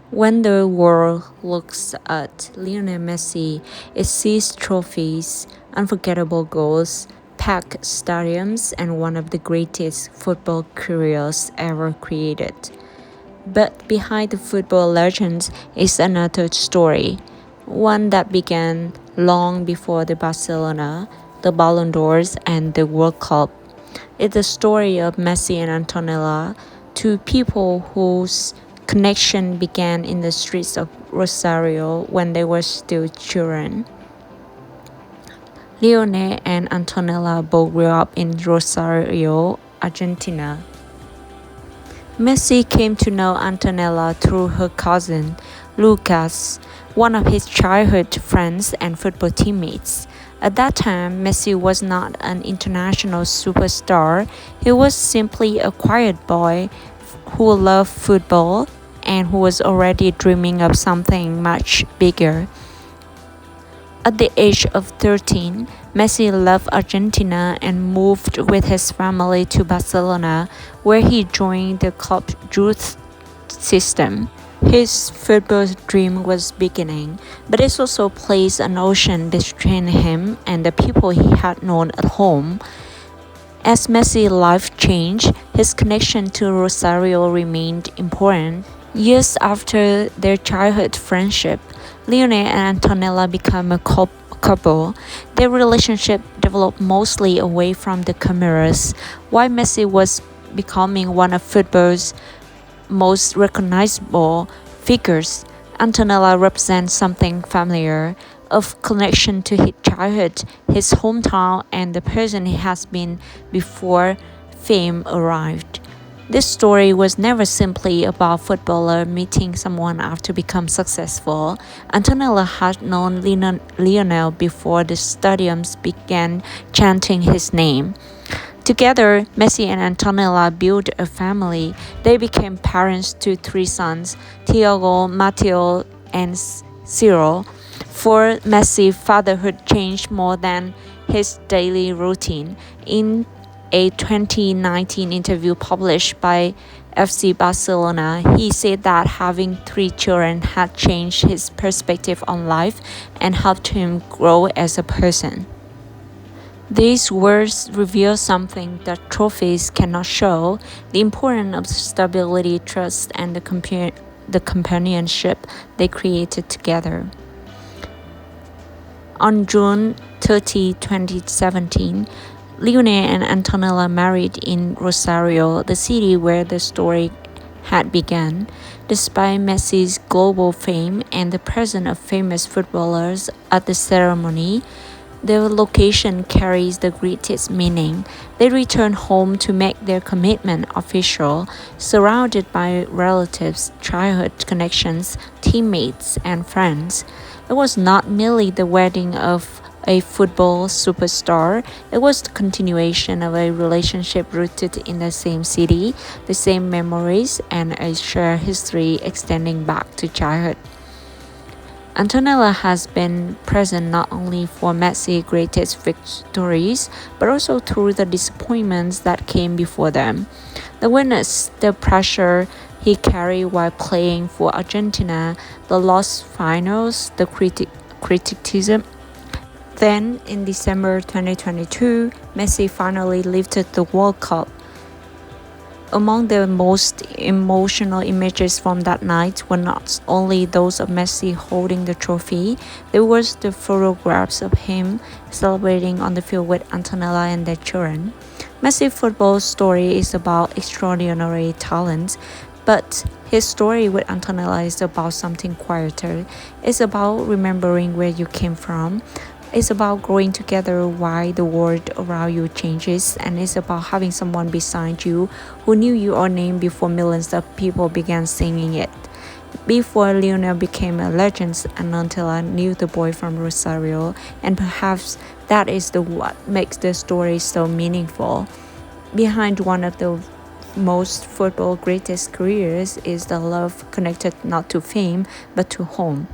When the world looks at Lionel Messi, it sees trophies, unforgettable goals, packed stadiums, and one of the greatest football careers ever created. But behind the football legends is another story, one that began long before the Barcelona, the Ballon d'Ors, and the World Cup. It's the story of Messi and Antonella, two people whose connection began in the streets of Rosario when they were still children. Leone and Antonella both grew up in Rosario, Argentina. Messi came to know Antonella through her cousin, Lucas, one of his childhood friends and football teammates. At that time, Messi was not an international superstar. He was simply a quiet boy who loved football and who was already dreaming of something much bigger. At the age of 13, Messi left Argentina and moved with his family to Barcelona, where he joined the club's youth system. His football dream was beginning, but it also placed an ocean between him and the people he had known at home. As Messi's life changed, his connection to Rosario remained important. Years after their childhood friendship, Leone and Antonella became a couple. Their relationship developed mostly away from the cameras, while Messi was becoming one of football's most recognizable figures. Antonella represents something familiar, of connection to his childhood, his hometown, and the person he has been before fame arrived. This story was never simply about a footballer meeting someone after become successful. Antonella had known Lionel before the stadiums began chanting his name. Together, Messi and Antonella built a family. They became parents to three sons, Thiago, Matteo, and Ciro. For Messi, fatherhood changed more than his daily routine. In a 2019 interview published by FC Barcelona, he said that having three children had changed his perspective on life and helped him grow as a person. These words reveal something that trophies cannot show: the importance of stability, trust, and the companionship they created together. On June 30, 2017, Leone and Antonella married in Rosario, the city where the story had begun. Despite Messi's global fame and the presence of famous footballers at the ceremony, the location carries the greatest meaning. They return home to make their commitment official, surrounded by relatives, childhood connections, teammates, and friends. It was not merely the wedding of a football superstar, it was the continuation of a relationship rooted in the same city, the same memories, and a shared history extending back to childhood. Antonella has been present not only for Messi's greatest victories, but also through the disappointments that came before them. The witness, the pressure he carried while playing for Argentina, the lost finals, the criticism. Then, in December 2022, Messi finally lifted the World Cup. Among the most emotional images from that night were not only those of Messi holding the trophy, there was the photographs of him celebrating on the field with Antonella and their children. Messi's football story is about extraordinary talent, but his story with Antonella is about something quieter. It's about remembering where you came from. It's about growing together while the world around you changes, and it's about having someone beside you who knew your name before millions of people began singing it. Before Lionel became a legend, Antonella knew the boy from Rosario, and perhaps that is what makes the story so meaningful. Behind one of the most football greatest careers is the love connected not to fame but to home.